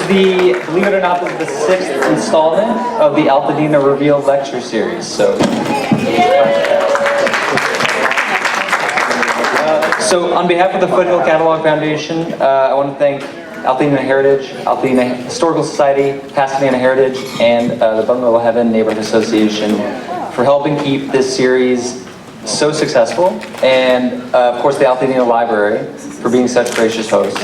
believe it or not, this is the 6th installment of the Altadena Revealed lecture series. So on behalf of the Foothill Catalog Foundation, I want to thank Altadena Heritage, Altadena Historical Society, Pasadena Heritage, and the Bungalow Heaven Neighborhood Association for helping keep this series so successful, and of course the Altadena Library for being such gracious hosts.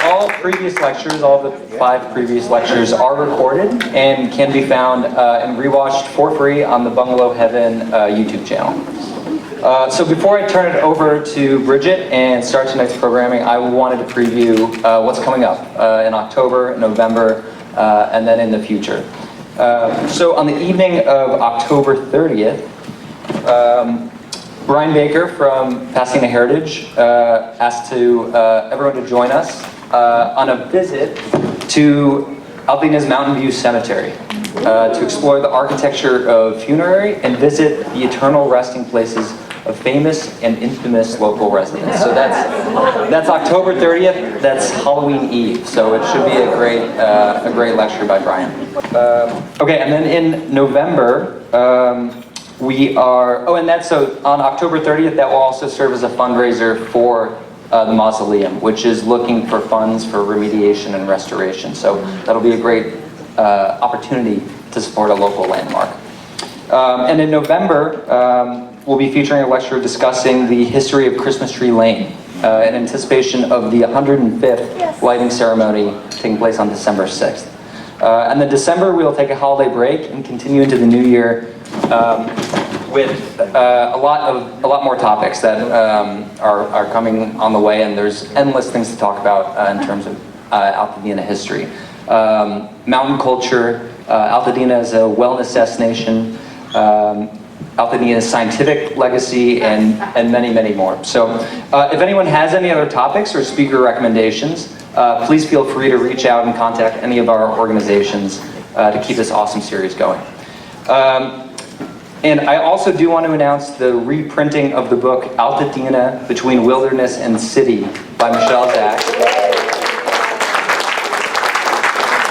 All previous lectures, all the 5 previous lectures are recorded and can be found and rewatched for free on the Bungalow Heaven YouTube channel. So before I turn it over to Bridget and start tonight's programming, I wanted to preview what's coming up in October, November, and then in the future. So on the evening of October 30th, Brian Baker from Pasadena Heritage asked everyone to join us on a visit to Altadena's Mountain View Cemetery to explore the architecture of funerary and visit the eternal resting places of famous and infamous local residents. So that's October 30th. That's Halloween Eve. So it should be a great lecture by Brian. Okay, and then in November we are. Oh, and on October 30th that will also serve as a fundraiser for the mausoleum, which is looking for funds for remediation and restoration. So that'll be a great opportunity to support a local landmark. And in November, we'll be featuring a lecture discussing the history of Christmas Tree Lane in anticipation of the 105th lighting ceremony taking place on December 6th. And then December, we'll take a holiday break and continue into the new year with a lot more topics that are coming on the way, and there's endless things to talk about in terms of Altadena history. Mountain culture, Altadena as a wellness destination, Altadena's scientific legacy, and many, many more. So if anyone has any other topics or speaker recommendations, please feel free to reach out and contact any of our organizations to keep this awesome series going. And I also do want to announce the reprinting of the book Altadena Between Wilderness and City by Michele Zack,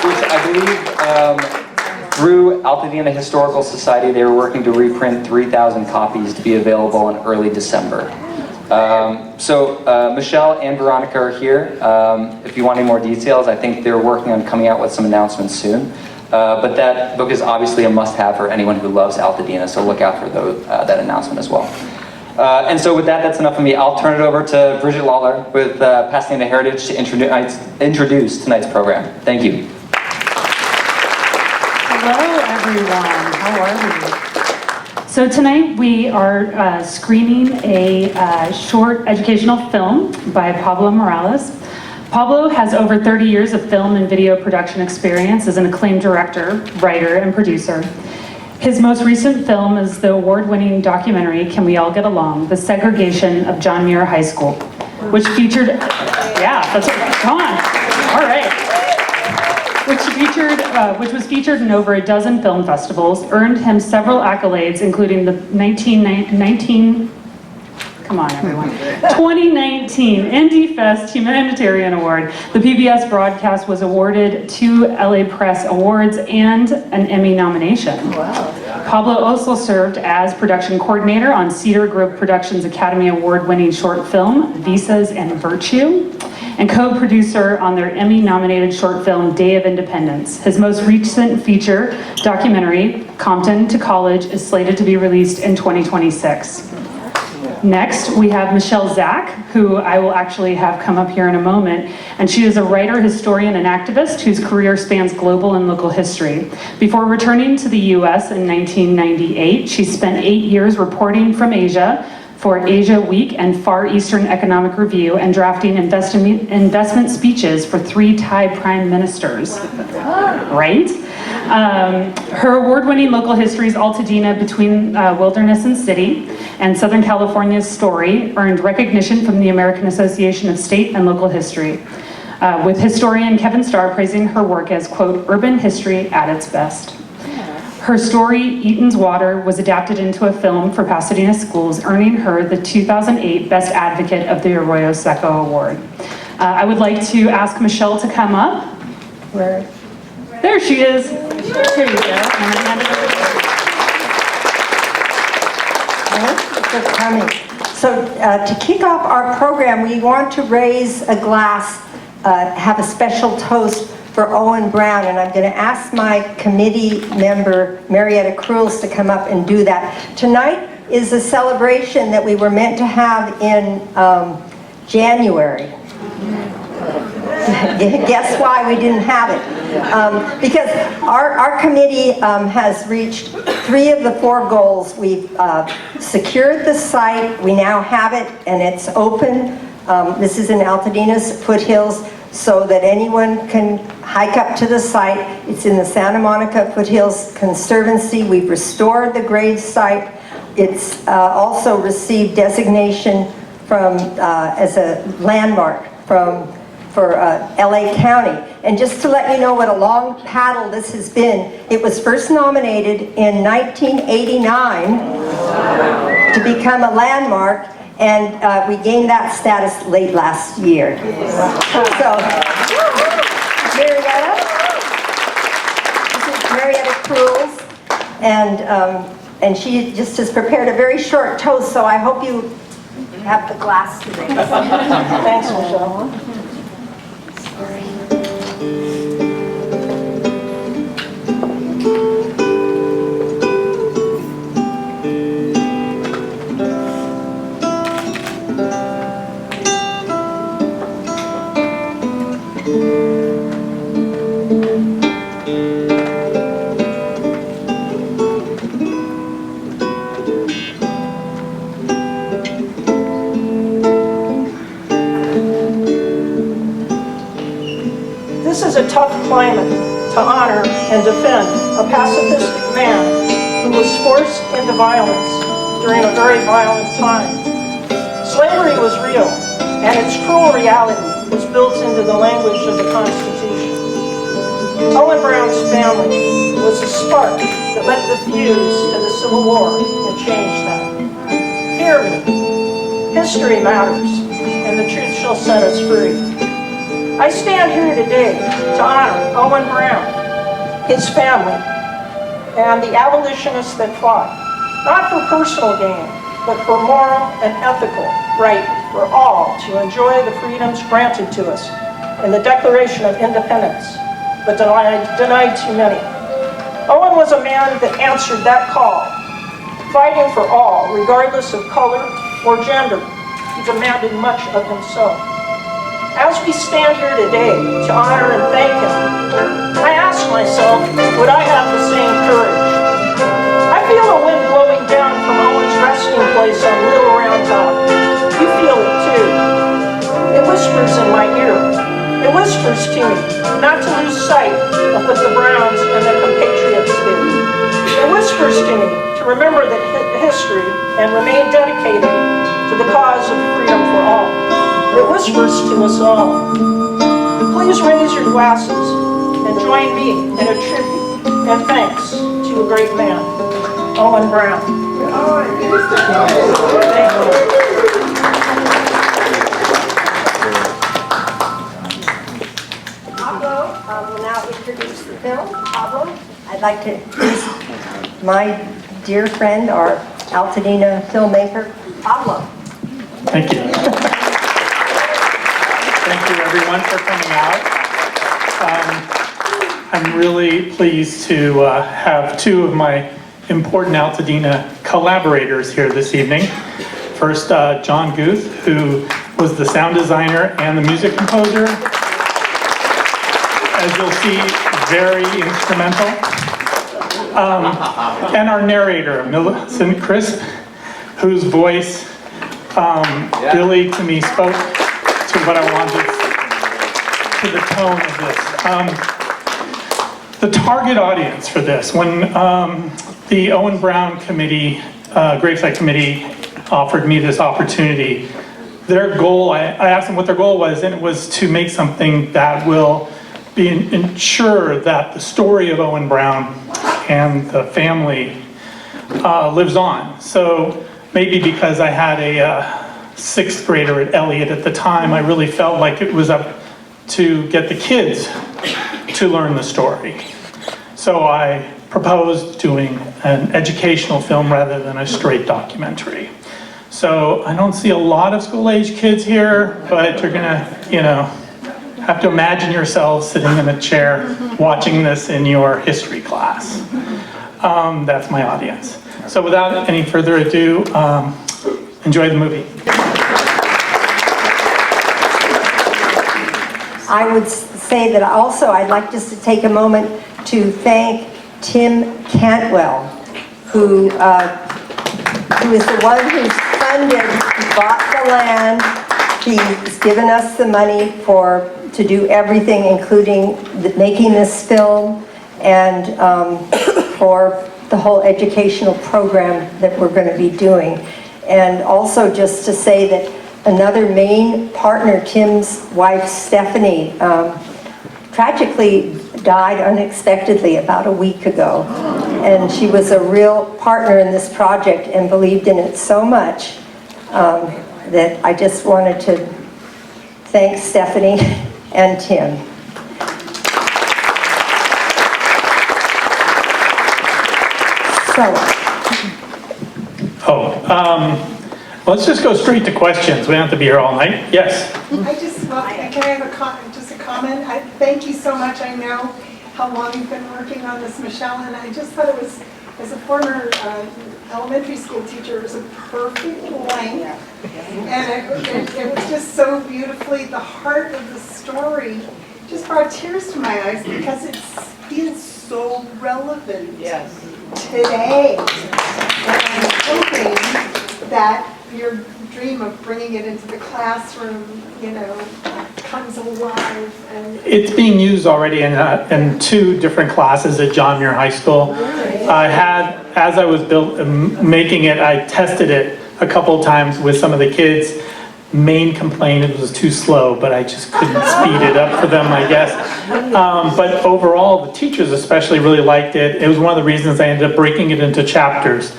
which I believe through Altadena Historical Society, they were working to reprint 3,000 copies to be available in early December. Michelle and Veronica are here. If you want any more details, I think they're working on coming out with some announcements soon. But that book is obviously a must-have for anyone who loves Altadena, so look out for that announcement as well. And so with that's enough of me. I'll turn it over to Bridget Lawler with Pasadena Heritage to introduce tonight's program. Thank you. Hello, everyone. How are you? So tonight we are screening a short educational film by Pablo Miralles. Pablo has over 30 years of film and video production experience as an acclaimed director, writer, and producer. His most recent film is the award-winning documentary, Can We All Get Along? The Segregation of John Muir High School, which featured, come on, all right. Which was featured in over a dozen film festivals, earned him several accolades, including the 2019 Indie Fest Humanitarian Award. The PBS broadcast was awarded 2 LA Press Awards and an Emmy nomination. Wow. Pablo also served as production coordinator on Cedar Grove Productions Academy Award-winning short film, Visas and Virtue, and co-producer on their Emmy-nominated short film, Day of Independence. His most recent feature documentary, Compton to College, is slated to be released in 2026. Next, we have Michele Zack, who I will actually have come up here in a moment, and she is a writer, historian, and activist whose career spans global and local history. Before returning to the US in 1998, she spent 8 years reporting from Asia for Asia Week and Far Eastern Economic Review and drafting investment speeches for 3 Thai prime ministers, right? Her award-winning local histories, Altadena Between Wilderness and City, and Southern California's Story, earned recognition from the American Association of State and Local History, with historian Kevin Starr praising her work as, quote, urban history at its best. Her story, Eaton's Water, was adapted into a film for Pasadena schools, earning her the 2008 Best Advocate of the Arroyo Seco Award. I would like to ask Michele to come up. Where? There she is. Here you go. I'm gonna hand it over to her. Thank you for coming. So to kick off our program, we want to raise a glass, have a special toast for Owen Brown, and I'm going to ask my committee member, Marietta Cruels, to come up and do that. Tonight is a celebration that we were meant to have in January. Guess why we didn't have it? Because our committee has reached 3 of the 4 goals. We've secured the site, we now have it, and it's open. This is in Altadena's foothills, so that anyone can hike up to the site. It's in the Santa Monica Foothills Conservancy. We've restored the grave site. It's also received designation from as a landmark for LA County. And just to let you know what a long paddle this has been, it was first nominated in 1989 to become a landmark, and we gained that status late last year. So, Marietta, this is Marietta Cruels, and she just has prepared a very short toast, so I hope you have the glass today. Thanks, Michele. This is a tough climate to honor and defend a pacifistic man who was forced into violence during a very violent time. Slavery was real, and its cruel reality was built into the language of the Constitution. Owen Brown's family was a spark that lit the fuse to the Civil War and changed that. Hear me. History matters, and the truth shall set us free. I stand here today to honor Owen Brown, his family, and the abolitionists that fought, not for personal gain, but for moral and ethical right for all to enjoy the freedoms granted to us in the Declaration of Independence, but denied too many. Owen was a man that answered that call, fighting for all, regardless of color or gender. He demanded much of himself. As we stand here today to honor and thank him, I ask myself, would I have the same courage? I feel a wind blowing down from Owen's resting place on Little Round Top. You feel it too. It whispers in my ear. It whispers to me not to lose sight of what the Browns and their compatriots did. It whispers to me to remember that history and remain dedicated to the cause of freedom for all. It whispers to us all. Please raise your glasses and join me in a tribute and thanks to a great man, Owen Brown. Thank you. Pablo will now introduce the film. Pablo, I'd like to introduce my dear friend, our Altadena filmmaker, Pablo. Thank you. Thank you, everyone, for coming out. I'm really pleased to have 2 of my important Altadena collaborators here this evening. First, John Guth, who was the sound designer and the music composer. As you'll see, very instrumental. And our narrator, Millicent Chris, whose voice really, to me, spoke to what I wanted, to the tone of this. The target audience for this, when the Owen Brown Committee, Gravesite Committee, offered me this opportunity, their goal, I asked them what their goal was, and it was to make something that will ensure that the story of Owen Brown and the family lives on. So maybe because I had a sixth grader at Elliott at the time, I really felt like it was up to get the kids to learn the story. So I proposed doing an educational film rather than a straight documentary. So I don't see a lot of school-age kids here, but you're gonna, have to imagine yourselves sitting in a chair watching this in your history class. That's my audience. So without any further ado, enjoy the movie. I would say that also I'd like just to take a moment to thank Tim Cantwell, who is the one who's funded, he bought the land, he's given us the money to do everything, including making this film, and for the whole educational program that we're going to be doing. And also just to say that another main partner, Tim's wife, Stephanie, tragically died unexpectedly about a week ago. And she was a real partner in this project and believed in it so much that I just wanted to thank Stephanie and Tim. Let's just go straight to questions. We don't have to be here all night. Yes? Can I have just a comment? Thank you so much. I know how long you've been working on this, Michele, and I just thought it was, as a former elementary school teacher, it was a perfect length. And it was just so beautifully, the heart of the story just brought tears to my eyes because it is so relevant today. And I'm hoping that your dream of bringing it into the classroom, comes alive. And It's being used already in 2 different classes at John Muir High School. I had, as I was making it, I tested it a couple times with some of the kids. Main complaint, it was too slow, but I just couldn't speed it up for them, I guess. But overall, the teachers especially really liked it. It was one of the reasons I ended up breaking it into chapters,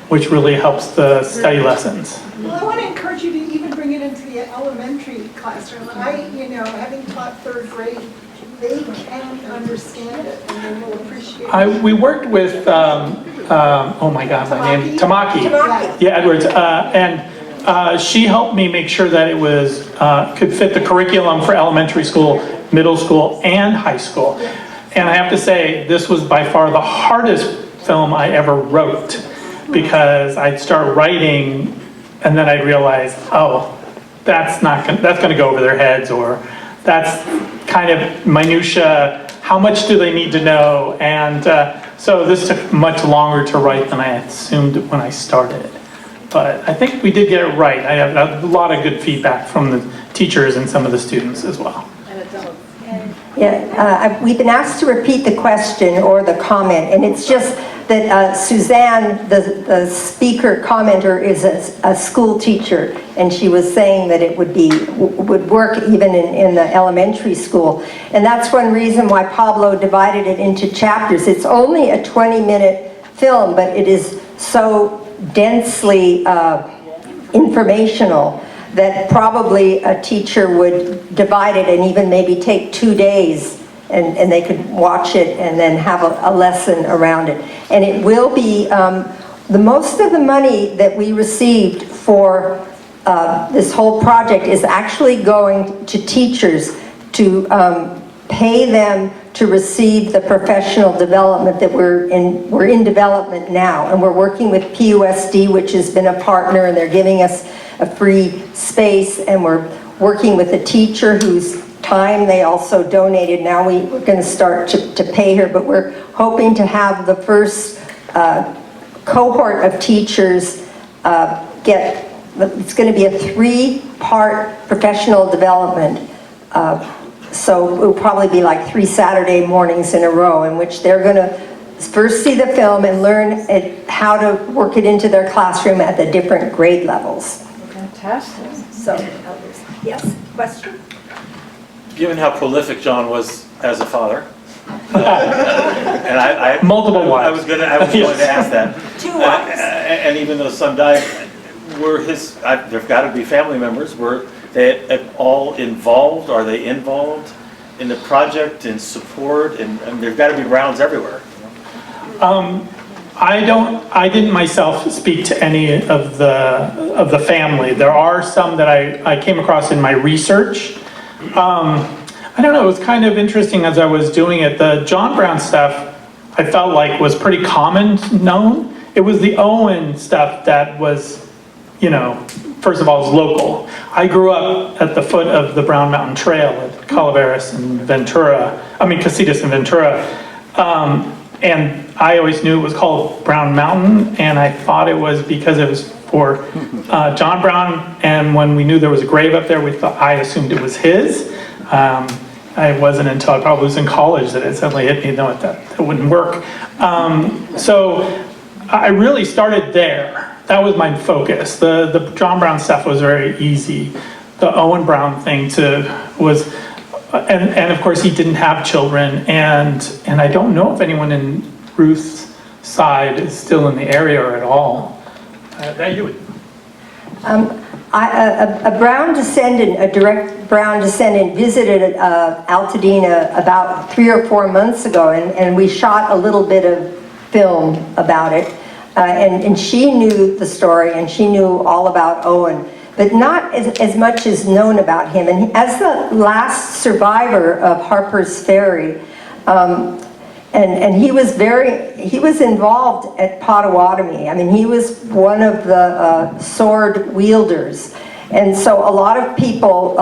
which really helps the study lessons. Well, I want to encourage you to even bring it into the elementary classroom. Having taught 3rd grade, they can understand it and they will appreciate it. We worked with, oh my God, my name, Tamaki. Yeah, Edwards, and she helped me make sure that it was could fit the curriculum for elementary school, middle school, and high school. And I have to say, this was by far the hardest film I ever wrote, because I'd start writing and then I'd realize, oh, that's going to go over their heads, or that's kind of minutia. How much do they need to know? And so this took much longer to write than I assumed when I started. But I think we did get it right. I have a lot of good feedback from the teachers and some of the students as well. Yeah, we've been asked to repeat the question or the comment, and it's just that Suzanne, the speaker commenter, is a school teacher, and she was saying that it would work even in the elementary school. And that's one reason why Pablo divided it into chapters. It's only a 20-minute film, but it is so densely informational that probably a teacher would divide it and even maybe take 2 days, and they could watch it and then have a lesson around it. And it will be, the most of the money that we received for this whole project is actually going to teachers to pay them to receive the professional development that we're in development now. And we're working with PUSD, which has been a partner, and they're giving us a free space, and we're working with a teacher whose time they also donated. Now we're going to start to pay her, but we're hoping to have the first cohort of teachers it's going to be a 3-part professional development. So it will probably be like 3 Saturday mornings in a row, in which they're going to first see the film and learn how to work it into their classroom at the different grade levels. Fantastic. So, yes, question? Given how prolific John was as a father, And I Multiple wives. I was going to ask that. 2 wives. And even though some died, there've got to be family members. Were they all involved? Are they involved in the project, in support? And there've got to be Browns everywhere. I didn't myself speak to any of the family. There are some that I came across in my research. I don't know, it was kind of interesting as I was doing it. The John Brown stuff I felt like was pretty common known. It was the Owen stuff that was, you know, first of all, was local. I grew up at the foot of the Brown Mountain Trail at Calaveras and Casitas and Ventura. And I always knew it was called Brown Mountain, and I thought it was because it was for John Brown, and when we knew there was a grave up there, I assumed it was his. It wasn't until I probably was in college that it suddenly hit me that wouldn't work. So I really started there. That was my focus. The John Brown stuff was very easy. The Owen Brown thing was, and of course he didn't have children, and I don't know if anyone in Ruth's side is still in the area or at all. That you would. A Brown descendant, a direct Brown descendant, visited Altadena about 3 or 4 months ago, and we shot a little bit of film about it. And she knew the story, and she knew all about Owen, but not as much is known about him. And as the last survivor of Harper's Ferry, and he was involved at Potawatomi. I mean, he was one of the sword wielders. And so a lot of people,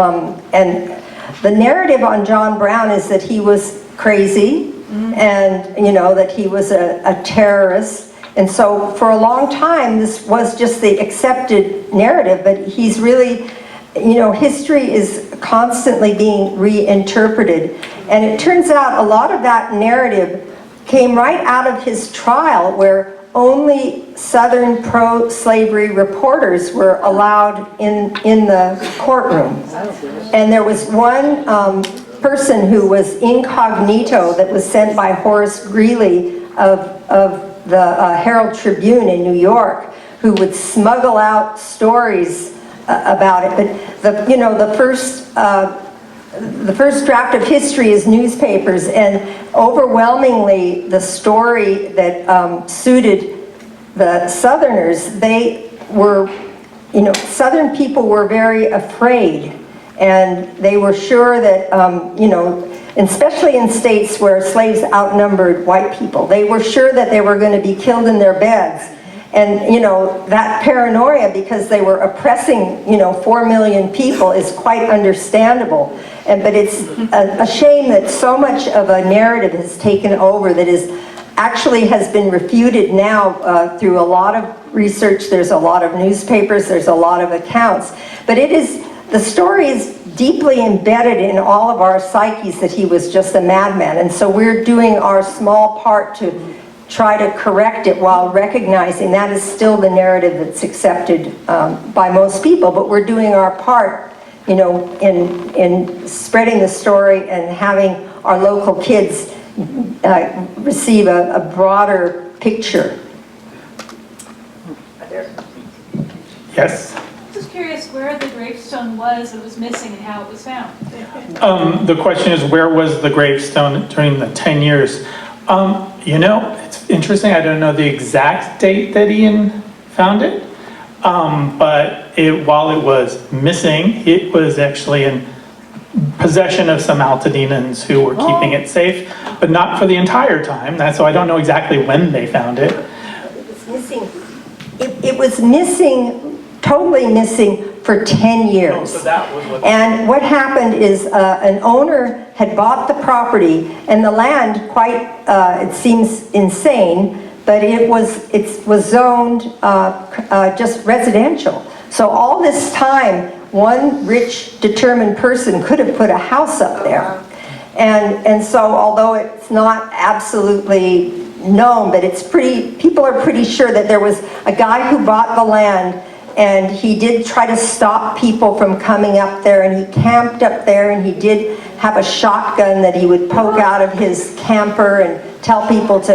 and the narrative on John Brown is that he was crazy, and, you know, that he was a terrorist. And so for a long time, this was just the accepted narrative, but he's really, you know, history is constantly being reinterpreted. And it turns out a lot of that narrative came right out of his trial, where only Southern pro-slavery reporters were allowed in the courtroom. And there was one person who was incognito that was sent by Horace Greeley of the Herald Tribune in New York, who would smuggle out stories about it. But the first draft of history is newspapers, and overwhelmingly the story that suited the Southerners, they were, you know, Southern people were very afraid, and they were sure that, you know, especially in states where slaves outnumbered white people, they were sure that they were going to be killed in their beds. And, you know, that paranoia, because they were oppressing, you know, 4 million people, is quite understandable. But it's a shame that so much of a narrative has taken over that actually has been refuted now through a lot of research. There's a lot of newspapers, there's a lot of accounts. But the story is deeply embedded in all of our psyches that he was just a madman. And so we're doing our small part to try to correct it while recognizing that is still the narrative that's accepted by most people. But we're doing our part, you know, in spreading the story and having our local kids receive a broader picture. Yes? Just curious where the gravestone was that was missing and how it was found. The question is, where was the gravestone during the 10 years? You know, it's interesting. I don't know the exact date that Ian found it, but while it was missing, it was actually in possession of some Altadenans who were keeping it safe, but not for the entire time. So I don't know exactly when they found it. It was missing. It was missing, totally missing for 10 years. Oh, so that was what. And what happened is an owner had bought the property, and the land, quite, it seems insane, but it was zoned just residential. So all this time, one rich, determined person could have put a house up there. And so although it's not absolutely known, but it's people are pretty sure that there was a guy who bought the land And he did try to stop people from coming up there, and he camped up there, and he did have a shotgun that he would poke out of his camper and tell people to,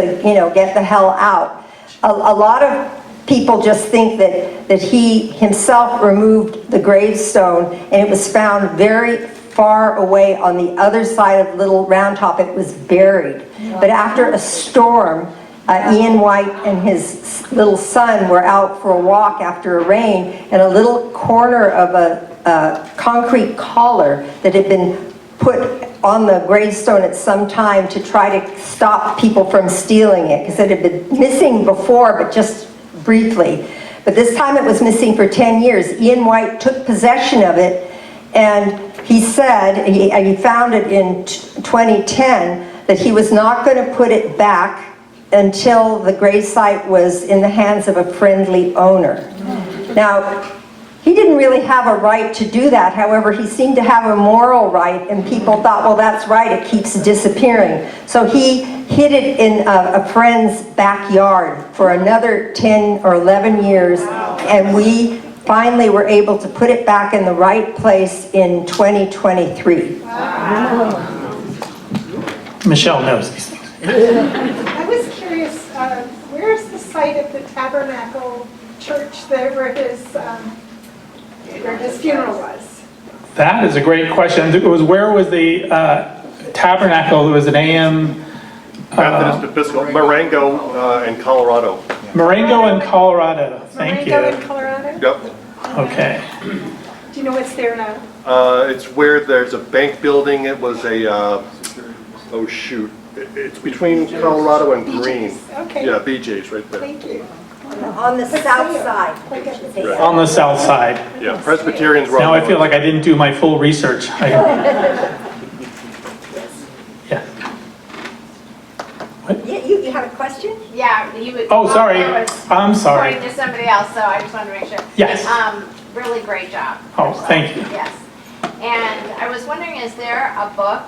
get the hell out. A lot of people just think that he himself removed the gravestone, and it was found very far away on the other side of Little Round Top. It was buried. But after a storm, Ian White and his little son were out for a walk after a rain, and a little corner of a concrete collar that had been put on the gravestone at some time to try to stop people from stealing it, because it had been missing before, but just briefly. But this time it was missing for 10 years. Ian White took possession of it, and he said, he found it in 2010, that he was not going to put it back until the gravesite was in the hands of a friendly owner. Now, he didn't really have a right to do that. However, he seemed to have a moral right, and people thought, well, that's right, it keeps disappearing. So he hid it in a friend's backyard for another 10 or 11 years, and we finally were able to put it back in the right place in 2023. Michelle knows these things. I was curious, where's the site of the Tabernacle Church there where his funeral was? That is a great question. Where was the tabernacle? It was an AM... Methodist Episcopal, Marengo in Colorado. Marengo in Colorado. Thank Marengo you. in Colorado? Yep. Okay. Do you know what's there now? It's where there's a bank building. It was a, oh shoot. It's between Colorado and Green. BJ's, okay. Yeah, BJ's right there. Thank you. On the south side. On the south side. Yeah, Presbyterians were on Now the I feel north. like I didn't do my full research. Yeah. You have a question? Yeah, you would. Oh, sorry. I was I'm sorry. Pointing to somebody else, so I just wanted to make sure. Yes. Really great job. Oh, thank you. Yes. And I was wondering, is there a book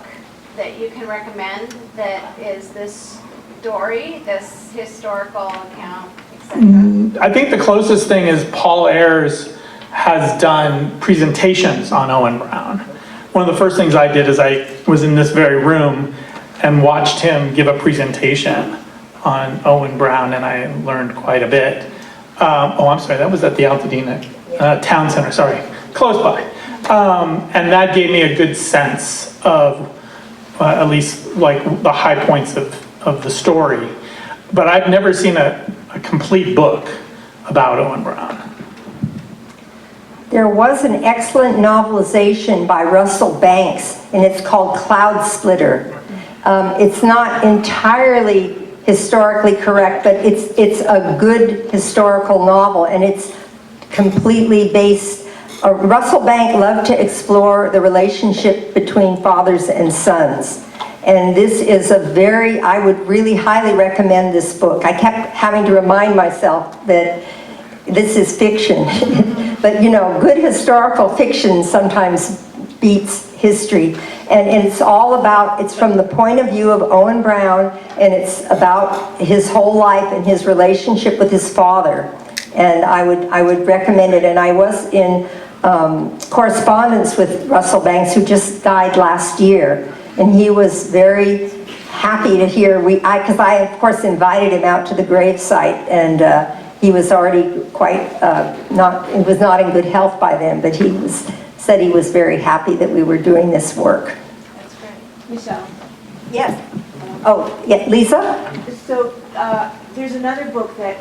that you can recommend that is this story, this historical account, etc.? I think the closest thing is Paul Ayres has done presentations on Owen Brown. One of the first things I did is I was in this very room and watched him give a presentation on Owen Brown, and I learned quite a bit. I'm sorry, that was at the Altadena Town Center, sorry, close by. And that gave me a good sense of at least like the high points of the story. But I've never seen a complete book about Owen Brown. There was an excellent novelization by Russell Banks, and it's called Cloud Splitter. It's not entirely historically correct, but it's a good historical novel, and it's completely based. Russell Banks loved to explore the relationship between fathers and sons. And this is I would really highly recommend this book. I kept having to remind myself that this is fiction. But good historical fiction sometimes beats history. And it's all about, it's from the point of view of Owen Brown, and it's about his whole life and his relationship with his father. And I would recommend it. And I was in correspondence with Russell Banks, who just died last year. And he was very happy to hear, because I of course invited him out to the gravesite, and he was already quite, he was not in good health by then, but said he was very happy that we were doing this work. That's great. Michelle? Yes. Oh, yeah, Lisa? So there's another book that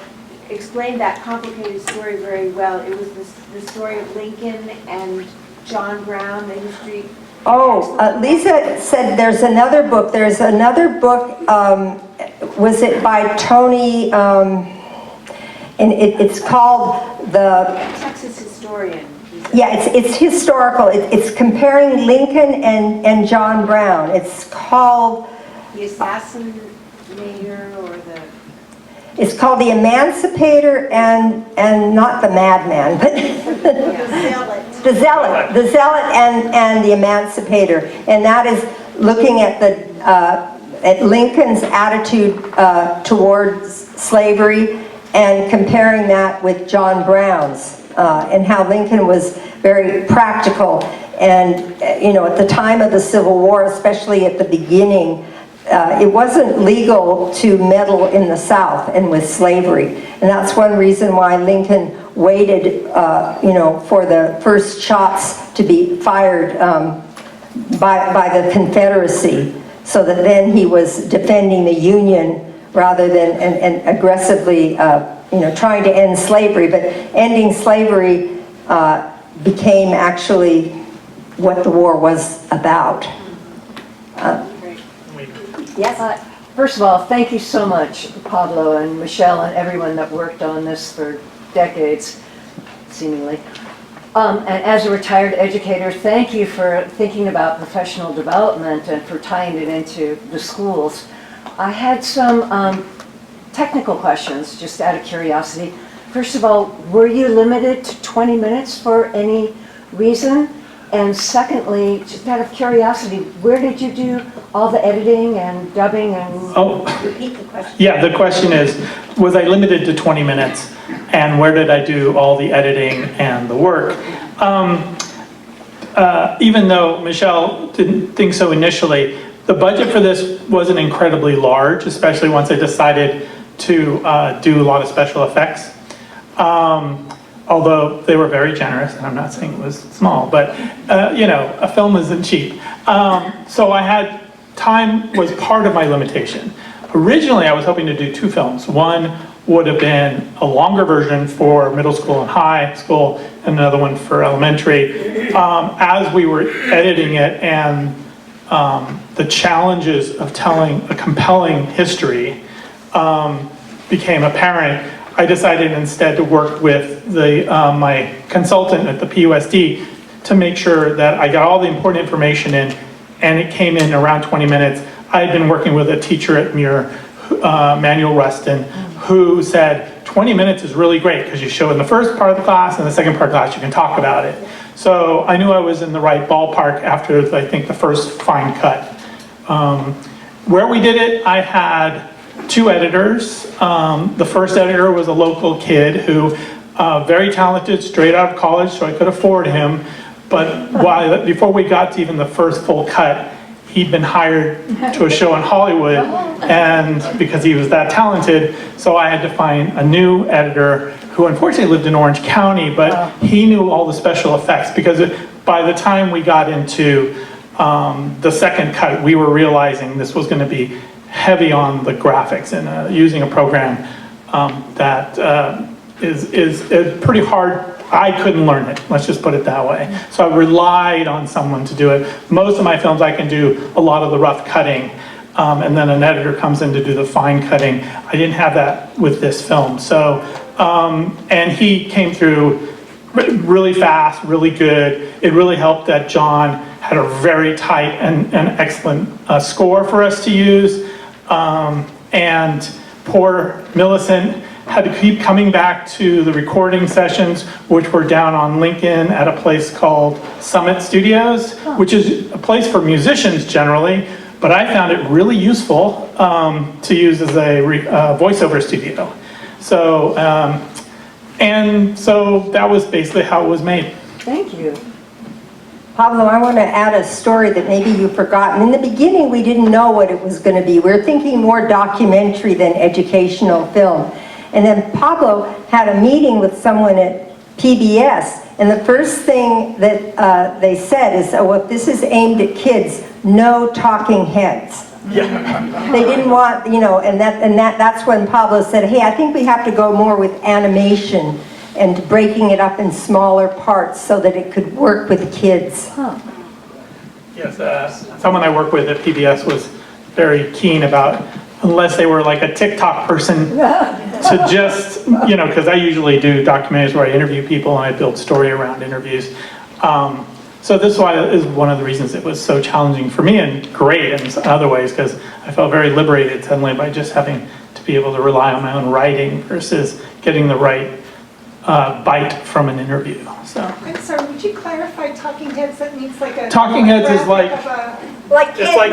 explained that complicated story very well. It was the story of Lincoln and John Brown, the history. Oh, Lisa said there's another book. There's another book, was it by Tony, and it's called the... Texas Historian. Yeah, it's historical. It's comparing Lincoln and John Brown. It's called... The Assassinator or the... It's called The Emancipator and not the Madman, but... The Zealot and the Emancipator. And that is looking at at Lincoln's attitude towards slavery and comparing that with John Brown's and how Lincoln was very practical. And, at the time of the Civil War, especially at the beginning, it wasn't legal to meddle in the South and with slavery. And that's one reason why Lincoln waited, for the first shots to be fired by the Confederacy, so that then he was defending the Union rather than and aggressively, trying to end slavery. But ending slavery became actually what the war was about. Yes. First of all, thank you so much, Pablo and Michele and everyone that worked on this for decades, seemingly. And as a retired educator, thank you for thinking about professional development and for tying it into the schools. I had some technical questions, just out of curiosity. First of all, were you limited to 20 minutes for any reason? And secondly, just out of curiosity, where did you do all the editing and dubbing and repeat the question? Yeah, the question is, was I limited to 20 minutes? And where did I do all the editing and the work? Even though Michele didn't think so initially, the budget for this wasn't incredibly large, especially once I decided to do a lot of special effects. Although they were very generous, and I'm not saying it was small, but a film isn't cheap. So I had, time was part of my limitation. Originally, I was hoping to do 2 films. One would have been a longer version for middle school and high school, and another one for elementary. As we were editing it and the challenges of telling a compelling history became apparent, I decided instead to work with my consultant at the PUSD to make sure that I got all the important information in, and it came in around 20 minutes. I had been working with a teacher at Muir, Manuel Rustin, who said 20 minutes is really great because you show in the first part of the class and the second part of the class you can talk about it. So I knew I was in the right ballpark after, I think, the first fine cut. Where we did it, I had 2 editors. The first editor was a local kid who, very talented, straight out of college, so I could afford him. But before we got to even the first full cut, he'd been hired to a show in Hollywood, and because he was that talented, so I had to find a new editor who unfortunately lived in Orange County, but he knew all the special effects, because by the time we got into the second cut, we were realizing this was going to be heavy on the graphics and using a program that is pretty hard. I couldn't learn it, let's just put it that way. So I relied on someone to do it. Most of my films I can do a lot of the rough cutting, and then an editor comes in to do the fine cutting. I didn't have that with this film. So, and he came through really fast, really good. It really helped that John had a very tight and excellent score for us to use. And poor Millicent had to keep coming back to the recording sessions, which were down on Lincoln at a place called Summit Studios, which is a place for musicians generally, but I found it really useful to use as a voiceover studio. So, and so that was basically how it was made. Thank you. Pablo, I want to add a story that maybe you've forgotten. In the beginning, we didn't know what it was going to be. We were thinking more documentary than educational film. And then Pablo had a meeting with someone at PBS, and the first thing that they said is, oh, if this is aimed at kids, no talking heads. Yeah. They didn't want, and that's when Pablo said, hey, I think we have to go more with animation and breaking it up in smaller parts so that it could work with kids. Huh. Yes, someone I work with at PBS was very keen about, unless they were like a TikTok person, to just, because I usually do documentaries where I interview people and I build story around interviews. So this is one of the reasons it was so challenging for me, and great in other ways, because I felt very liberated suddenly by just having to be able to rely on my own writing versus getting the right bite from an interview. So. I'm sorry, would you clarify talking heads? That means like a... Talking heads is like... It's like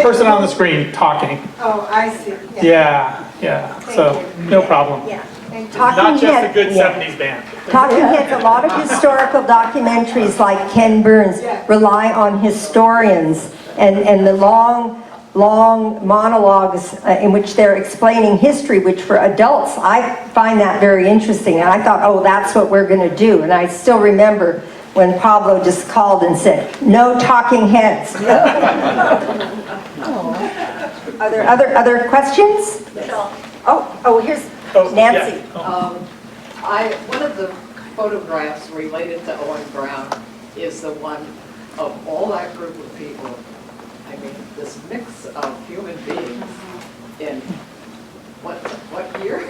person on the screen talking. Oh, I see. Yeah. So, no problem. Yeah. And Talking Not just a Heads, good yeah. 70s band. Talking Heads, a lot of historical documentaries like Ken Burns rely on historians and the long monologues in which they're explaining history, which for adults, I find that very interesting. And I thought, oh, that's what we're going to do. And I still remember when Pablo just called and said, no talking heads. Are there other questions? Oh, here's Nancy. One of the photographs related to Owen Brown is the one of all that group of people. I mean, this mix of human beings in what year?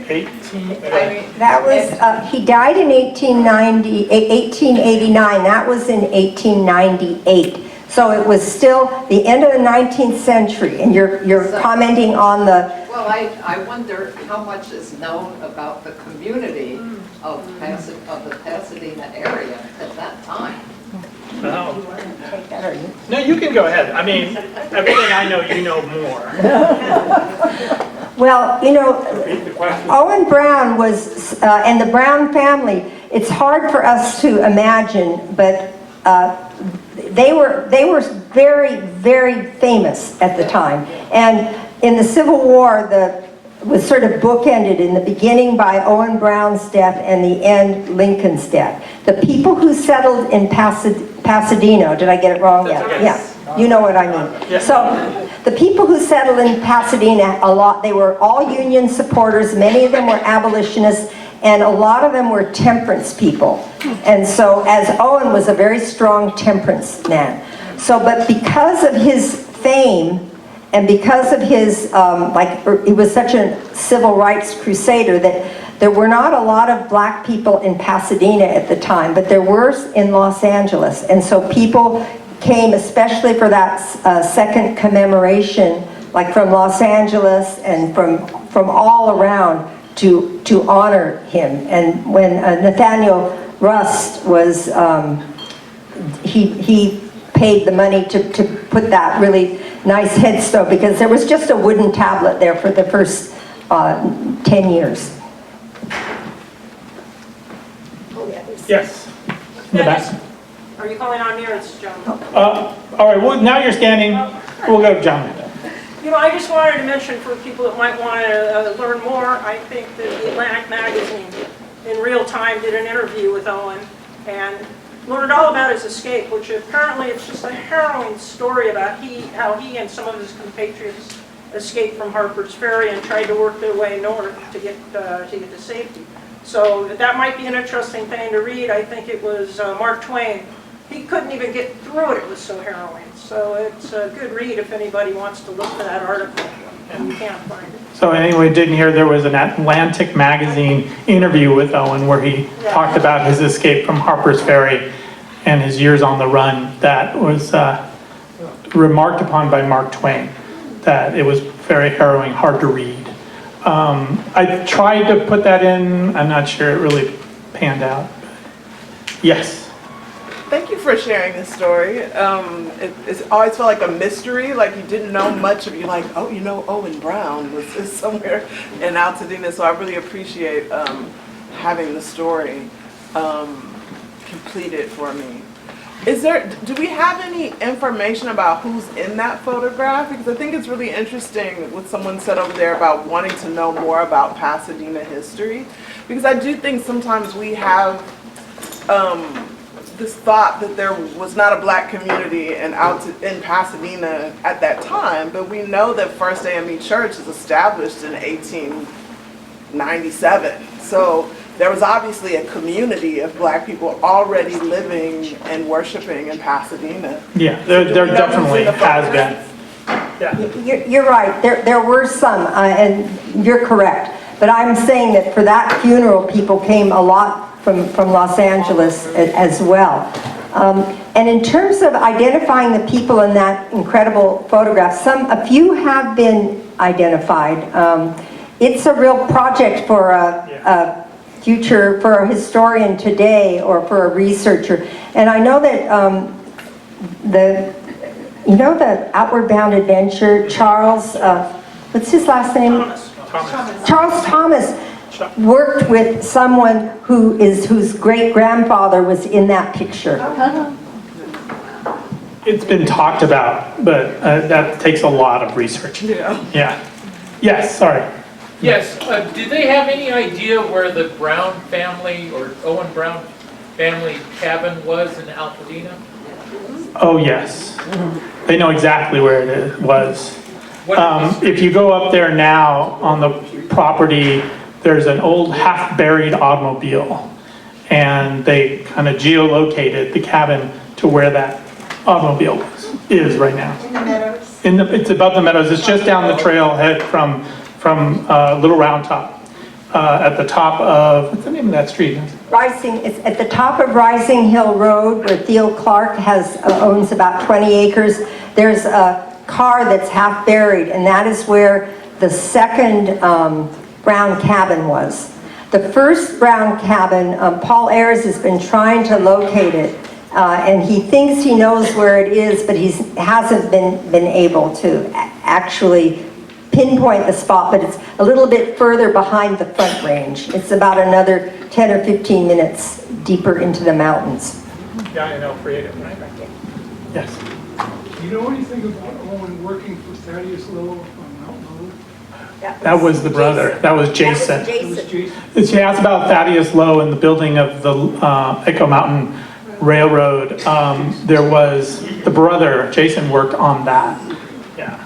18. That was, he died in 1889. That was in 1898. So it was still the end of the 19th century, and you're commenting on the... Well, I wonder how much is known about the community of the Pasadena area at that time. No, you can go ahead. I mean, everything I know, you know more. Well, you know, Owen Brown was, and the Brown family, it's hard for us to imagine, but they were very, very famous at the time. And in the Civil War, was sort of bookended in the beginning by Owen Brown's death and the end Lincoln's death. The people who settled in Pasadena, did I get it wrong? Yeah, you know what I mean. So the people who settled in Pasadena, they were all Union supporters, many of them were abolitionists, and a lot of them were temperance people. And so, as Owen was a very strong temperance man. So, but because of his fame, and because of his, he was such a civil rights crusader that there were not a lot of black people in Pasadena at the time, but there were in Los Angeles. And so people came, especially for that second commemoration, like from Los Angeles and from all around to honor him. And when Nathaniel Rust was, he paid the money to put that really nice headstone, because there was just a wooden tablet there for the first 10 years. Yes. In the back. Are you calling on me or it's John? All right, well, now you're standing. We'll go to John. You know, I just wanted to mention for people that might want to learn more, I think that the Atlantic magazine in real time did an interview with Owen and learned all about his escape, which apparently it's just a harrowing story about how he and some of his compatriots escaped from Harper's Ferry and tried to work their way north to get to safety. So that might be an interesting thing to read. I think it was Mark Twain. He couldn't even get through it. It was so harrowing. So it's a good read if anybody wants to look for that article and you can't find it. So anyway, didn't hear there was an Atlantic magazine interview with Owen where he talked about his escape from Harper's Ferry and his years on the run. That was remarked upon by Mark Twain, that it was very harrowing, hard to read. I tried to put that in. I'm not sure it really panned out. Yes. Thank you for sharing this story. It's always felt like a mystery, like you didn't know much of you, like, oh, you know, Owen Brown was somewhere in Altadena, so I really appreciate having the story completed for me. Do we have any information about who's in that photograph? Because I think it's really interesting what someone said over there about wanting to know more about Pasadena history. Because I do think sometimes we have this thought that there was not a black community in Pasadena at that time, but we know that First AME Church is established in 1897. So there was obviously a community of black people already living and worshiping in Pasadena. Yeah, there definitely has been. Yeah. You're right, there were some, and you're correct. But I'm saying that for that funeral, people came a lot from Los Angeles as well. And in terms of identifying the people in that incredible photograph, a few have been identified. It's a real project for a historian today or for a researcher. And I know that the Outward Bound Adventure, Charles, what's his last name? Thomas. Charles Thomas. worked with someone whose great-grandfather was in that picture. It's been talked about, but that takes a lot of research. Yeah. Yes, sorry. Yes, did they have any idea where the Brown family or Owen Brown family cabin was in Altadena? Oh, yes. They know exactly where it was. If you go up there now on the property, there's an old half-buried automobile, and they kind of geolocated the cabin to where that automobile is right now. In the meadows? It's above the meadows. It's just down the trailhead from Little Round Top. At the top of, what's the name of that street? It's at the top of Rising Hill Road, where Theo Clark owns about 20 acres. There's a car that's half buried, and that is where the second Brown cabin was. The first Brown cabin, Paul Ayers has been trying to locate it, and he thinks he knows where it is, but he hasn't been able to actually pinpoint the spot, but it's a little bit further behind the Front Range. It's about another 10 or 15 minutes deeper into the mountains. Yeah, I know, creative, right? Yes. Do you know anything about Owen working for Thaddeus Lowe on Mount Lowe? That was the brother. That was Jason. She asked about Thaddeus Lowe and the building of the Echo Mountain Railroad. There was the brother, Jason, worked on that. Yeah.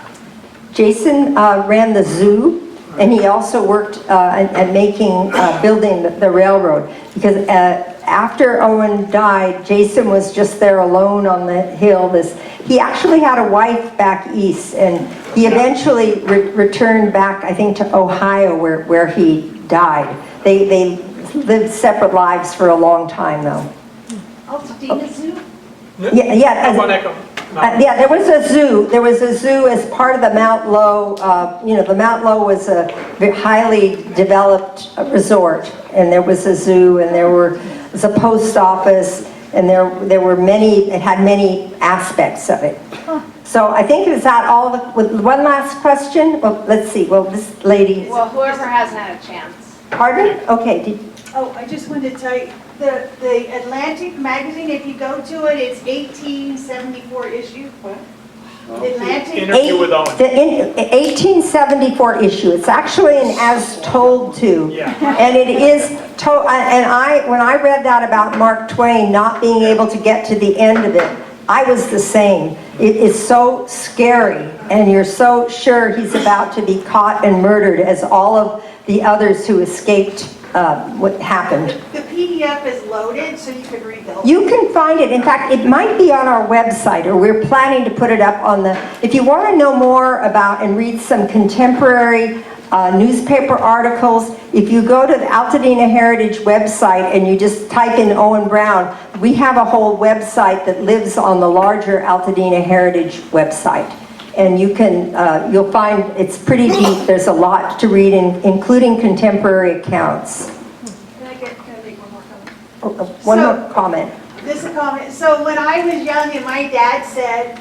Jason ran the zoo, and he also worked at building the railroad. Because after Owen died, Jason was just there alone on the hill. He actually had a wife back east, and he eventually returned back, I think, to Ohio, where he died. They lived separate lives for a long time, though. Altadena Zoo? Yeah. Yeah, there was a zoo. There was a zoo as part of the Mount Lowe. The Mount Lowe was a highly developed resort, and there was a zoo, and there was a post office, and there were many. It had many aspects of it. So I think is that all. With one last question. Well, let's see. Well, this lady. Well, whoever hasn't had a chance. Pardon? Okay. Oh, I just wanted to tell you, the Atlantic magazine, if you go to it, it's 1874 issue. Atlantic. Interview with Owen. The 1874 issue. It's actually an as told to, and it is. When I read that about Mark Twain not being able to get to the end of it, I was the same. It is so scary, and you're so sure he's about to be caught and murdered, as all of the others who escaped what happened. The PDF is loaded, so you can read the whole You can find it. In fact, it might be on our website, or we're planning to put it up on the... If you want to know more about and read some contemporary newspaper articles, if you go to the Altadena Heritage website and you just type in Owen Brown, we have a whole website that lives on the larger Altadena Heritage website. And you can, you'll find it's pretty deep. There's a lot to read, including contemporary accounts. Can I make one more comment? One more comment. This is a comment. So when I was young and my dad said,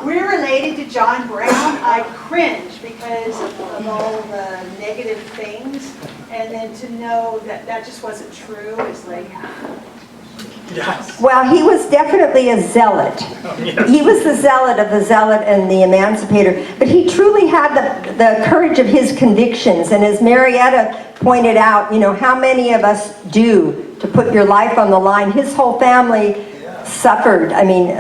we're related to John Brown, I cringed because of all the negative things. And then to know that that just wasn't true is like... Yes. Well, he was definitely a zealot. Yes. He was the zealot of the zealot and the emancipator. But he truly had the courage of his convictions. And as Marietta pointed out, how many of us do to put your life on the line? His whole family suffered. I mean,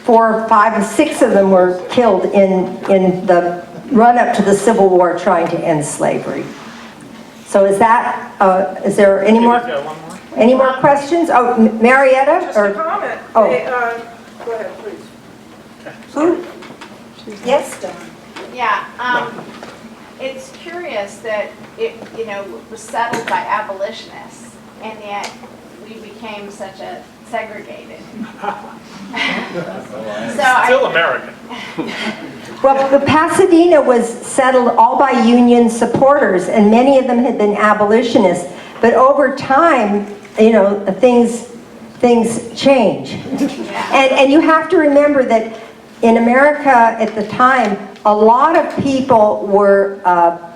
4, 5, 6 of them were killed in the run-up to the Civil War trying to end slavery. So is there any more? Any more questions? Oh, Marietta? Just a comment. Oh. Go ahead, please. Who? Yes, Don. Yeah, it's curious that it, was settled by abolitionists, and yet we became such a segregated. Still American. Well, the Pasadena was settled all by Union supporters, and many of them had been abolitionists. But over time, things change. And you have to remember that in America at the time, a lot of people were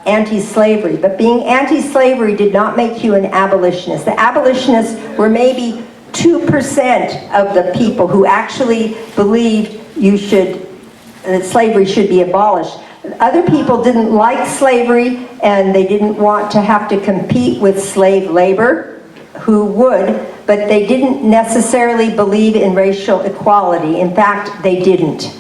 anti-slavery, but being anti-slavery did not make you an abolitionist. The abolitionists were maybe 2% of the people who actually believed that slavery should be abolished. Other people didn't like slavery, and they didn't want to have to compete with slave labor, who would, but they didn't necessarily believe in racial equality. In fact, they didn't.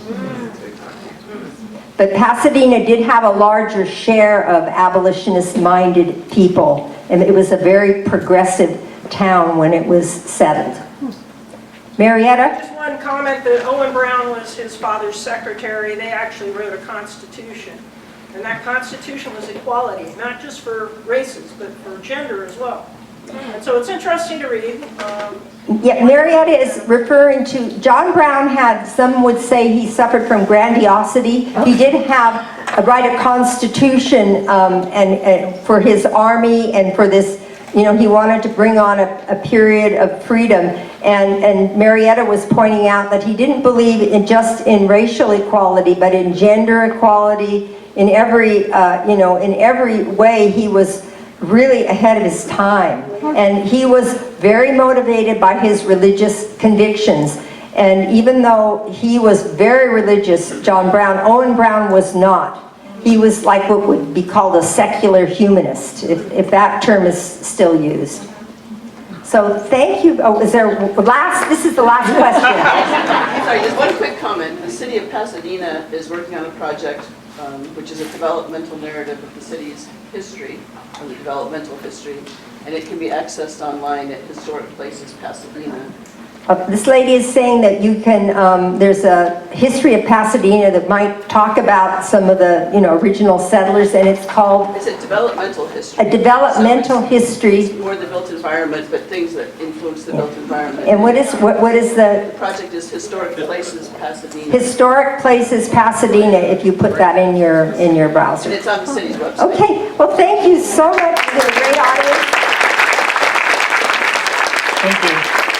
But Pasadena did have a larger share of abolitionist-minded people, and it was a very progressive town when it was settled. Marietta? Just one comment that Owen Brown was his father's secretary. They actually wrote a constitution. And that constitution was equality, not just for races, but for gender as well. And so it's interesting to read. Yeah, Marietta is referring to, John Brown had, some would say he suffered from grandiosity. He did write a constitution and for his army and for this, he wanted to bring on a period of freedom. And Marietta was pointing out that he didn't believe in just in racial equality, but in gender equality, in every, in every way he was really ahead of his time. And he was very motivated by his religious convictions. And even though he was very religious, John Brown, Owen Brown was not. He was like what would be called a secular humanist, if that term is still used. So thank you. Oh, this is the last question. Sorry, just one quick comment. The city of Pasadena is working on a project which is a developmental narrative of the city's history, or the developmental history, and it can be accessed online at Historic Places Pasadena. This lady is saying that you can, there's a history of Pasadena that might talk about some of the, original settlers, and it's called... It's a developmental history. A developmental history. It's more the built environment, but things that influence the built environment. And what is the... The project is Historic Places Pasadena. Historic Places Pasadena, if you put that in your browser. And it's on the city's website. Okay, well thank you so much for the great audience. Thank you.